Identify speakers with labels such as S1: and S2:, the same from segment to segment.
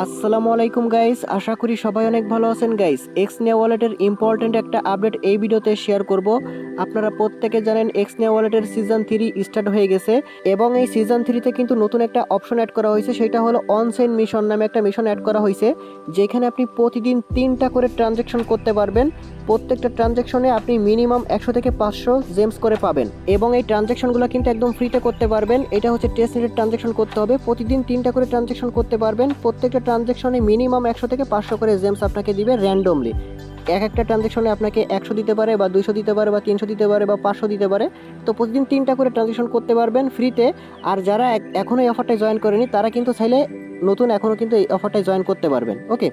S1: আসসালামু আলাইকুম গাইস, আশা করি সবাই অনেক ভালো আছেন গাইস। এক্সনিয়া ওয়ালেটের ইম্পর্টেন্ট একটা আপডেট এই ভিডিওতে শেয়ার করব। আপনারা প্রত্যেকে জানেন এক্সনিয়া ওয়ালেটের সিজন 3 স্টার্ট হয়ে গেছে এবং এই সিজন 3তে কিন্তু নতুন একটা অপশন অ্যাড করা হয়েছে, সেটা হলো অনসেন মিশন নামে একটা মিশন অ্যাড করা হয়েছে, যেখানে আপনি প্রতিদিন 3টা করে ট্রানজ্যাকশন করতে পারবেন। প্রত্যেকটা ট্রানজ্যাকশনে আপনি মিনিমাম 100 থেকে 500 জেমস করে পাবেন এবং এই ট্রানজ্যাকশনগুলো কিন্তু একদম ফ্রিতে করতে পারবেন। এটা হচ্ছে টেস্ট নেটের ট্রানজ্যাকশন করতে হবে, প্রতিদিন 3টা করে ট্রানজ্যাকশন করতে পারবেন। প্রত্যেকটা ট্রানজ্যাকশনে মিনিমাম 100 থেকে 500 করে জেমস আপনাকে দিবে র্যান্ডমলি। একটা ট্রানজ্যাকশনে আপনাকে 100 দিতে পারে বা 200 দিতে পারে বা 300 দিতে পারে বা 500 দিতে পারে। তো প্রতিদিন 3টা করে ট্রানজ্যাকশন করতে পারবেন ফ্রিতে। আর যারা এখনও এই অফারটায় জয়েন করেনি তারা কিন্তু চাইলে নতুন এখনও কিন্তু এই অফারটায় জয়েন করতে পারবেন। ওকে,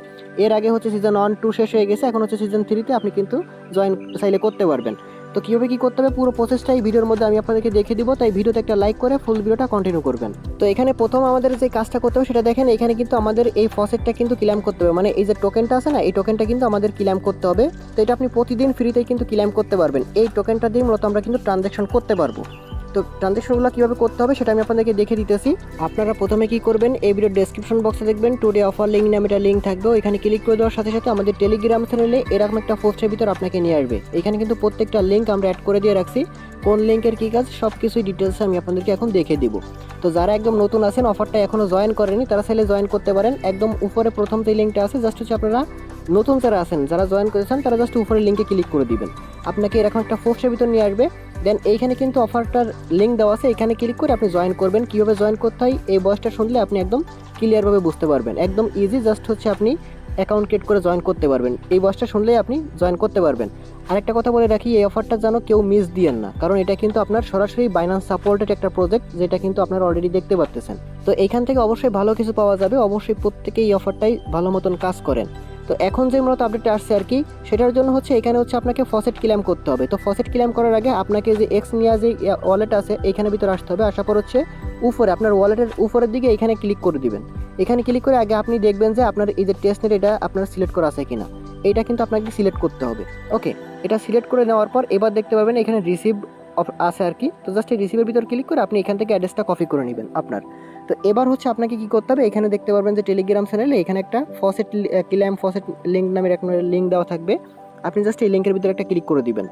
S1: এর আগে হচ্ছে সিজন 1-2 শেষ হয়ে গেছে, এখন হচ্ছে সিজন 3তে আপনি কিন্তু জয়েন চাইলে করতে পারবেন। তো কীভাবে কী করতে হবে পুরো প্রসেসটাই ভিডিওর মধ্যে আমি আপনাদেরকে দেখিয়ে দিব, তাই ভিডিওতে একটা লাইক করে ফুল ভিডিওটা কন্টিনিউ করবেন। তো এখানে প্রথম আমাদের যে কাজটা করতে হবে সেটা দেখেন, এখানে কিন্তু আমাদের এই ফসেটটা কিন্তু ক্লেম করতে হবে, মানে এই যে টোকেনটা আছে না, এই টোকেনটা কিন্তু আমাদের ক্লেম করতে হবে। তো এটা আপনি প্রতিদিন ফ্রিতেই কিন্তু ক্লেম করতে পারবেন। এই টোকেনটা দিয়ে মূলত আমরা কিন্তু ট্রানজ্যাকশন করতে পারবো। তো ট্রানজ্যাকশনগুলো কীভাবে করতে হবে সেটা আমি আপনাদেরকে দেখে দিতেছি। আপনারা প্রথমে কি করবেন, এই ভিডিওর ডেসক্রিপশন বক্সে দেখবেন টুডে অফার লিঙ্ক নামে একটা লিঙ্ক থাকবে, এখানে ক্লিক করে দেওয়ার সাথে সাথে আমাদের টেলিগ্রাম চ্যানেলে এরকম একটা পোস্টের ভিতর আপনাকে নিয়ে আসবে। এখানে কিন্তু প্রত্যেকটা লিঙ্ক আমরা অ্যাড করে দিয়ে রাখছি, কোন লিঙ্কের কী কাজ সব কিছুই ডিটেলসে আমি আপনাদেরকে এখন দেখে দিব। তো যারা একদম নতুন আছেন, অফারটা এখনও জয়েন করেনি, তারা চাইলে জয়েন করতে পারেন। একদম উপরে প্রথম যে লিঙ্কটা আছে, জাস্ট হচ্ছে আপনারা নতুন যারা আছেন, যারা জয়েন করেছেন, তারা জাস্ট উপরের লিঙ্কে ক্লিক করে দিবেন, আপনাকে এরকম একটা পোস্টের ভিতর নিয়ে আসবে। দেন এইখানে কিন্তু অফারটার লিঙ্ক দেওয়া আছে, এখানে ক্লিক করে আপনি জয়েন করবেন। কীভাবে জয়েন করতে হয় এই বয়সটা শুনলে আপনি একদম ক্লিয়ারভাবে বুঝতে পারবেন, একদম ইজি। জাস্ট হচ্ছে আপনি অ্যাকাউন্ট ক্রিয়েট করে জয়েন করতে পারবেন, এই বয়সটা শুনলেই আপনি জয়েন করতে পারবেন। আরেকটা কথা বলে রাখি, এই অফারটা যেন কেউ মিস দিয়েন না, কারণ এটা কিন্তু আপনার সরাসরি বাইন্যান্স সাপোর্টেড একটা প্রজেক্ট, যেটা কিন্তু আপনারা অলরেডি দেখতে পাচ্ছেন। তো এইখান থেকে অবশ্যই ভালো কিছু পাওয়া যাবে, অবশ্যই প্রত্যেকেই এই অফারটাই ভালো মতন কাজ করেন। তো এখন যে মূলত আপডেটটা আসছে আর কি, সেটার জন্য হচ্ছে এখানে হচ্ছে আপনাকে ফসেট ক্লেম করতে হবে। তো ফসেট ক্লেম করার আগে আপনাকে যে এক্সনিয়া যে ওয়ালেট আছে এইখানে ভিতরে আসতে হবে। আসার পর হচ্ছে উপরে আপনার ওয়ালেটের উপরের দিকে এখানে ক্লিক করে দিবেন। এখানে ক্লিক করে আগে আপনি দেখবেন যে আপনার এই যে টেস্ট নেট এটা আপনার সিলেক্ট করা আছে কিনা, এইটা কিন্তু আপনাকে সিলেক্ট করতে হবে। ওকে, এটা সিলেক্ট করে নেওয়ার পর এবার দেখতে পাবেন এখানে রিসিভ আছে আর কি। তো জাস্ট এই রিসিভের ভিতর ক্লিক করে আপনি এখান থেকে অ্যাড্রেসটা কপি করে নেবেন আপনার। তো এবার হচ্ছে আপনাকে কি করতে হবে, এখানে দেখতে পারবেন যে টেলিগ্রাম চ্যানেলে এখানে একটা ফসেট ক্লেম ফসেট লিঙ্ক নামের একটা লিঙ্ক দেওয়া থাকবে, আপনি জাস্ট এই লিঙ্কের ভিতরে একটা ক্লিক করে দিবেন।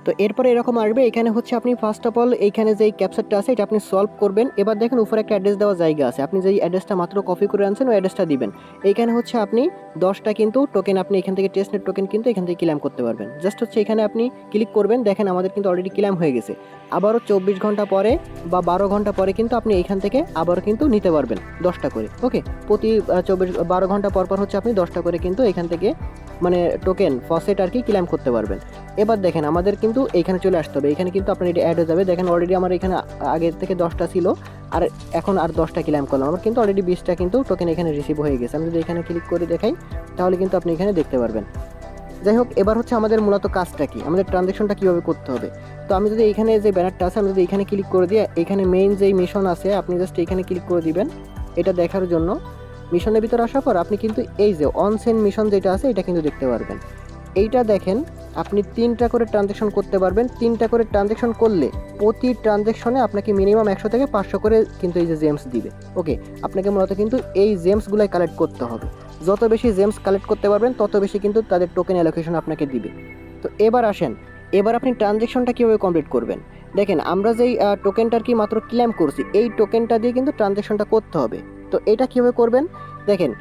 S1: তো এরপরে এরকম আসবে, এখানে হচ্ছে আপনি ফার্স্ট অফ অল এইখানে যে ক্যাপচারটা আছে এটা আপনি সলভ করবেন। এবার দেখেন উপরে একটা অ্যাড্রেস দেওয়া জায়গা আছে, আপনি যেই অ্যাড্রেসটা মাত্র কপি করে আনছেন ওই অ্যাড্রেসটা দিবেন। এইখানে হচ্ছে আপনি 10টা কিন্তু টোকেন আপনি এখান থেকে টেস্টনেট টোকেন কিন্তু এখান থেকে ক্লেম করতে পারবেন। জাস্ট হচ্ছে এখানে আপনি ক্লিক করবেন, দেখেন আমাদের কিন্তু অলরেডি ক্লেম হয়ে গেছে। আবারও 24 ঘন্টা পরে বা 12 ঘন্টা পরে কিন্তু আপনি এইখান থেকে আবারও কিন্তু নিতে পারবেন 10টা করে। ওকে, প্রতি 12 ঘন্টা পর পর হচ্ছে আপনি 10টা করে কিন্তু এখান থেকে মানে টোকেন ফসেট আর কি ক্লেম করতে পারবেন। এবার দেখেন আমাদের কিন্তু এইখানে চলে আসতে হবে, এখানে কিন্তু আপনার এটা অ্যাড হয়ে যাবে। দেখেন অলরেডি আমার এখানে আগের থেকে 10টা ছিল, আর এখন আর 10টা ক্লেম করলাম, আমার কিন্তু অলরেডি 20টা কিন্তু টোকেন এখানে রিসিভ হয়ে গেছে। আমি যদি এখানে ক্লিক করে দেখাই তাহলে কিন্তু আপনি এখানে দেখতে পারবেন। যাই হোক, এবার হচ্ছে আমাদের মূলত কাজটা কি, আমাদের ট্রানজ্যাকশনটা কীভাবে করতে হবে। তো আমি যদি এখানে যে ব্যানারটা আছে আমি যদি এখানে ক্লিক করে দিই, এখানে মেইন যেই মিশন আছে আপনি জাস্ট এখানে ক্লিক করে দিবেন এটা দেখার জন্য। মিশনের ভিতরে আসার পর আপনি কিন্তু এই যে অনসেন মিশন যেটা আছে এটা কিন্তু দেখতে পারবেন। এইটা দেখেন আপনি 3টা করে ট্রানজ্যাকশন করতে পারবেন। 3টা করে ট্রানজ্যাকশন করলে প্রতি ট্রানজ্যাকশনে আপনাকে মিনিমাম 100 থেকে 500 করে কিন্তু এই যে জেমস দিবে। ওকে, আপনাকে মূলত কিন্তু এই জেমসগুলাই কালেক্ট করতে হবে। যত বেশি জেমস কালেক্ট করতে পারবেন তত বেশি কিন্তু তাদের টোকেন অ্যালোকেশন আপনাকে দিবে। তো এবার আসেন, এবার আপনি ট্রানজ্যাকশনটা কীভাবে কমপ্লিট করবেন। দেখেন আমরা যেই টোকেনটার কি মাত্র ক্লেম করছি এই টোকেনটা দিয়ে কিন্তু ট্রানজ্যাকশনটা করতে হবে। তো এটা কীভাবে করবেন, দেখেন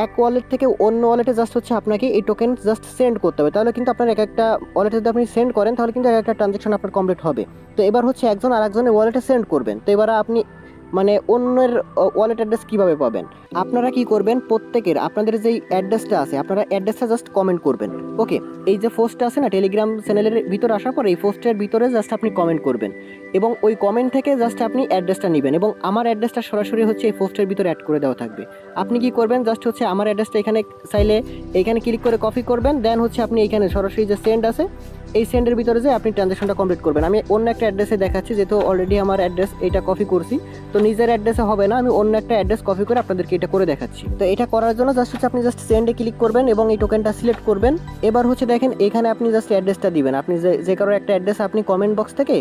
S1: এক ওয়ালেট থেকে অন্য ওয়ালেটে জাস্ট হচ্ছে আপনাকে এই টোকেন জাস্ট সেন্ড করতে হবে, তাহলে কিন্তু আপনার এক একটা ওয়ালেটে যদি আপনি সেন্ড করেন তাহলে কিন্তু এক একটা ট্রানজ্যাকশন আপনার কমপ্লিট হবে। তো এবার হচ্ছে একজন আরেকজনের ওয়ালেটে সেন্ড করবেন, তো এবার আপনি মানে অন্যের ওয়ালেট অ্যাড্রেস কীভাবে পাবেন। আপনারা কি করবেন, প্রত্যেকের আপনাদের যেই অ্যাড্রেসটা আছে আপনারা অ্যাড্রেসটা জাস্ট কমেন্ট করবেন। ওকে, এই যে পোস্টটা আছে না টেলিগ্রাম চ্যানেলের ভিতরে আসার পর এই পোস্টের ভিতরে জাস্ট আপনি কমেন্ট করবেন এবং ওই কমেন্ট থেকে জাস্ট আপনি অ্যাড্রেসটা নেবেন এবং আমার অ্যাড্রেসটা সরাসরি হচ্ছে এই পোস্টের ভিতরে অ্যাড করে দেওয়া থাকবে। আপনি কি করবেন, জাস্ট হচ্ছে আমার অ্যাড্রেসটা এখানে চাইলে এইখানে ক্লিক করে কপি করবেন, দেন হচ্ছে আপনি এখানে সরাসরি যে সেন্ড আছে এই সেন্ডের ভিতরে যে আপনি ট্রানজ্যাকশনটা কমপ্লিট করবেন। আমি অন্য একটা অ্যাড্রেসে দেখাচ্ছি, যেহেতু অলরেডি আমার অ্যাড্রেস এটা কপি করছি, তো নিজের অ্যাড্রেসে হবে না, আমি অন্য একটা অ্যাড্রেস কপি করে আপনাদেরকে এটা করে দেখাচ্ছি। তো এটা করার জন্য জাস্ট হচ্ছে আপনি জাস্ট সেন্ডে ক্লিক করবেন এবং এই টোকেনটা সিলেক্ট করবেন। এবার হচ্ছে দেখেন এখানে আপনি জাস্ট অ্যাড্রেসটা দিবেন, আপনি যে কারো একটা অ্যাড্রেস আপনি কমেন্ট বক্স থেকে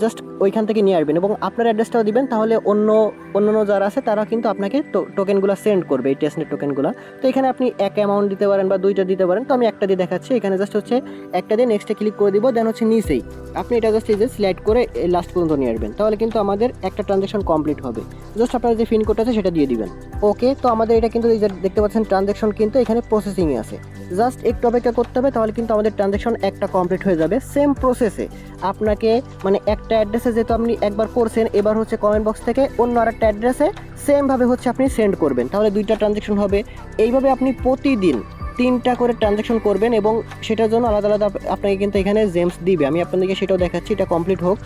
S1: জাস্ট ওইখান থেকে নিয়ে আসবেন এবং আপনার অ্যাড্রেসটাও দিবেন, তাহলে অন্য যারা আছে তারা কিন্তু আপনাকে টোকেনগুলো সেন্ড করবে, এই টেস্টনেট টোকেনগুলো। তো এখানে আপনি এক অ্যামাউন্ট দিতে পারেন বা দুইটা দিতে পারেন, তো আমি একটা দিয়ে দেখাচ্ছি। এখানে জাস্ট হচ্ছে একটা দিয়ে নেক্সটে ক্লিক করে দিব, দেন হচ্ছে নিচেই আপনি এটা জাস্ট এই যে স্লাইড করে লাস্ট পর্যন্ত নিয়ে আসবেন, তাহলে কিন্তু আমাদের একটা ট্রানজ্যাকশন কমপ্লিট হবে। জাস্ট আপনার যে পিন কোডটা আছে সেটা দিয়ে দিবেন। ওকে, তো আমাদের এটা কিন্তু এই যে দেখতে পাচ্ছেন ট্রানজ্যাকশন কিন্তু এখানে প্রসেসিংয়ে আছে, জাস্ট একটু অপেক্ষা করতে হবে, তাহলে কিন্তু আমাদের ট্রানজ্যাকশন একটা কমপ্লিট হয়ে যাবে। সেম প্রসেসে আপনাকে মানে একটা অ্যাড্রেসে যেহেতু আপনি একবার করছেন, এবার হচ্ছে কমেন্ট বক্স থেকে অন্য আরেকটা অ্যাড্রেসে সেমভাবে হচ্ছে আপনি সেন্ড করবেন, তাহলে দুইটা ট্রানজ্যাকশন হবে। এইভাবে আপনি প্রতিদিন 3টা করে ট্রানজ্যাকশন করবেন এবং সেটার জন্য আলাদা আলাদা আপনাকে কিন্তু এখানে জেমস দিবে। আমি আপনাদেরকে সেটাও দেখাচ্ছি, এটা কমপ্লিট হোক।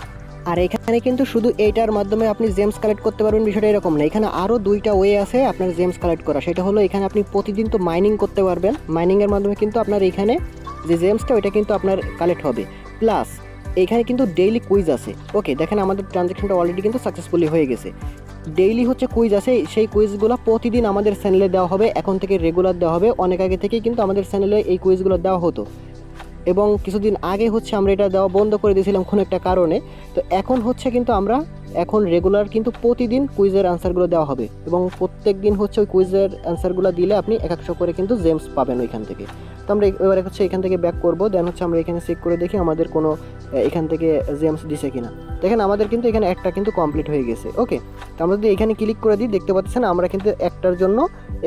S1: আর এখানে কিন্তু শুধু এইটার মাধ্যমে আপনি জেমস কালেক্ট করতে পারবেন বিষয়টা এরকম না, এখানে আরও 2টা ওয়ে আছে আপনার জেমস কালেক্ট করা। সেটা হলো এখানে আপনি প্রতিদিন তো মাইনিং করতে পারবেন, মাইনিংয়ের মাধ্যমে কিন্তু আপনার এখানে যে জেমসটা ওইটা কিন্তু আপনার কালেক্ট হবে। প্লাস এখানে কিন্তু ডেইলি কুইজ আছে। ওকে, দেখেন আমাদের ট্রানজ্যাকশনটা অলরেডি কিন্তু সাকসেসফুলি হয়ে গেছে। ডেইলি হচ্ছে কুইজ আছে, সেই কুইজগুলো প্রতিদিন আমাদের চ্যানেলে দেওয়া হবে, এখন থেকে রেগুলার দেওয়া হবে। অনেক আগে থেকেই কিন্তু আমাদের চ্যানেলে এই কুইজগুলো দেওয়া হতো এবং কিছুদিন আগে হচ্ছে আমরা এটা দেওয়া বন্ধ করে দিয়েছিলাম কোনো একটা কারণে। তো এখন হচ্ছে কিন্তু আমরা এখন রেগুলার কিন্তু প্রতিদিন কুইজের অ্যান্সারগুলো দেওয়া হবে এবং প্রত্যেক দিন হচ্ছে ওই কুইজের অ্যান্সারগুলো দিলে আপনি 100 করে কিন্তু জেমস পাবেন ওইখান থেকে। তো আমরা এবারে হচ্ছে এখান থেকে ব্যাক করব, দেন হচ্ছে আমরা এখানে চেক করে দেখি আমাদের কোনো এখান থেকে জেমস দিছে কিনা। দেখেন আমাদের কিন্তু এখানে একটা কিন্তু কমপ্লিট হয়ে গেছে। ওকে, তো আমরা যদি এখানে ক্লিক করে দিই, দেখতে পাচ্ছেন আমরা কিন্তু একটার জন্য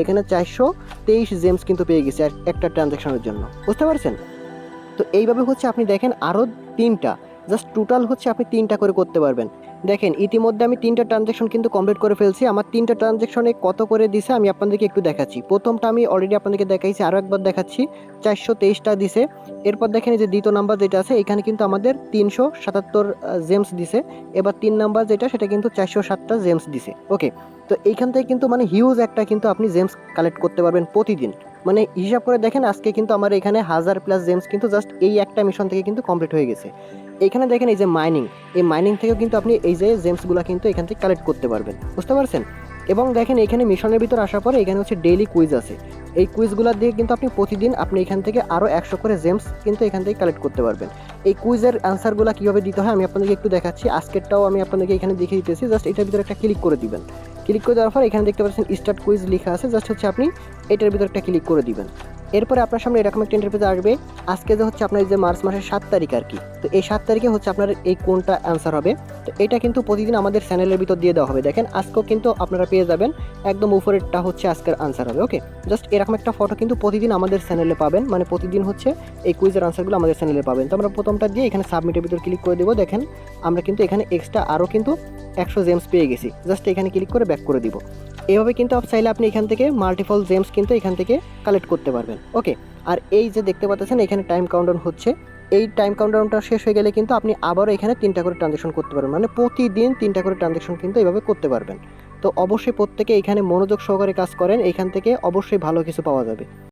S1: এখানে 423 জেমস কিন্তু পেয়ে গেছি একটা ট্রানজ্যাকশনের জন্য, বুঝতে পারছেন? তো এইভাবে হচ্ছে আপনি দেখেন আরও 3টা, জাস্ট টোটাল হচ্ছে আপনি 3টা করে করতে পারবেন। দেখেন ইতিমধ্যে আমি 3টা ট্রানজ্যাকশন কিন্তু কমপ্লিট করে ফেলছি। আমার 3টা ট্রানজ্যাকশনে কত করে দিছে আমি আপনাদেরকে একটু দেখাচ্ছি। প্রথমটা আমি অলরেডি আপনাদেরকে দেখাইছি, আরও একবার দেখাচ্ছি, 423টা দিছে। এরপর দেখেন এই যে দ্বিতীয় নাম্বার যেটা আছে এখানে কিন্তু আমাদের 377 জেমস দিছে। এবার 3 নাম্বার যেটা সেটা কিন্তু 407টা জেমস দিছে। ওকে, তো এইখান থেকে কিন্তু মানে হিউজ একটা কিন্তু আপনি জেমস কালেক্ট করতে পারবেন প্রতিদিন। মানে হিসাব করে দেখেন আজকে কিন্তু আমার এখানে 1000+ জেমস কিন্তু জাস্ট এই একটা মিশন থেকে কিন্তু কমপ্লিট হয়ে গেছে। এখানে দেখেন এই যে মাইনিং, এই মাইনিং থেকেও কিন্তু আপনি এই যে জেমসগুলো কিন্তু এখান থেকে কালেক্ট করতে পারবেন, বুঝতে পারছেন? এবং দেখেন এখানে মিশনের ভিতর আসার পরে এখানে হচ্ছে ডেইলি কুইজ আছে। এই কুইজগুলো দিয়ে কিন্তু আপনি প্রতিদিন আপনি এখান থেকে আরও 100 করে জেমস কিন্তু এখান থেকে কালেক্ট করতে পারবেন। এই কুইজের অ্যান্সারগুলো কীভাবে দিতে হয় আমি আপনাদেরকে একটু দেখাচ্ছি। আজকেরটাও আমি আপনাদেরকে এখানে দেখিয়ে দিতেছি, জাস্ট এটার ভিতরে একটা ক্লিক করে দিবেন। ক্লিক করে দেওয়ার পর এখানে দেখতে পাচ্ছেন স্টার্ট কুইজ লেখা আছে, জাস্ট হচ্ছে আপনি এটার ভিতরে একটা ক্লিক করে দিবেন। এরপরে আপনার সামনে এরকম একটা ইন্টারফেস আসবে। আজকে যে হচ্ছে আপনার এই যে মার্চ মাসের 7 তারিখ আর কি, তো এই 7 তারিখে হচ্ছে আপনার এই কোনটা অ্যান্সার হবে, তো এটা কিন্তু প্রতিদিন আমাদের চ্যানেলের ভিতর দিয়ে দেওয়া হবে। দেখেন আজকেও কিন্তু আপনারা পেয়ে যাবেন, একদম উপরেরটা হচ্ছে আজকের আনসার হবে। ওকে, জাস্ট এরকম একটা ফটো কিন্তু প্রতিদিন আমাদের চ্যানেলে পাবেন, মানে প্রতিদিন হচ্ছে এই কুইজের আনসারগুলো আমাদের চ্যানেলে পাবেন। তো আমরা প্রথমটা দিয়ে এখানে সাবমিটের ভিতর ক্লিক করে দেবো। দেখেন আমরা কিন্তু এখানে এক্সট্রা আরও কিন্তু 100 জেমস পেয়ে গেছি, জাস্ট এখানে ক্লিক করে ব্যাক করে দিব। এভাবে কিন্তু চাইলে আপনি এখান থেকে মাল্টিপল জেমস কিন্তু এখান থেকে কালেক্ট করতে পারবেন। ওকে, আর এই যে দেখতে পাচ্ছেন এখানে টাইম কাউন্টডাউন হচ্ছে, এই টাইম কাউন্টডাউনটা শেষ হয়ে গেলে কিন্তু আপনি আবারও এখানে 3টা করে ট্রানজ্যাকশন করতে পারবেন, মানে প্রতিদিন 3টা করে ট্রানজ্যাকশন কিন্তু এইভাবে করতে পারবেন। তো অবশ্যই প্রত্যেকে এখানে মনোযোগ সহকারে কাজ করেন, এখান থেকে অবশ্যই ভালো কিছু পাওয়া যাবে।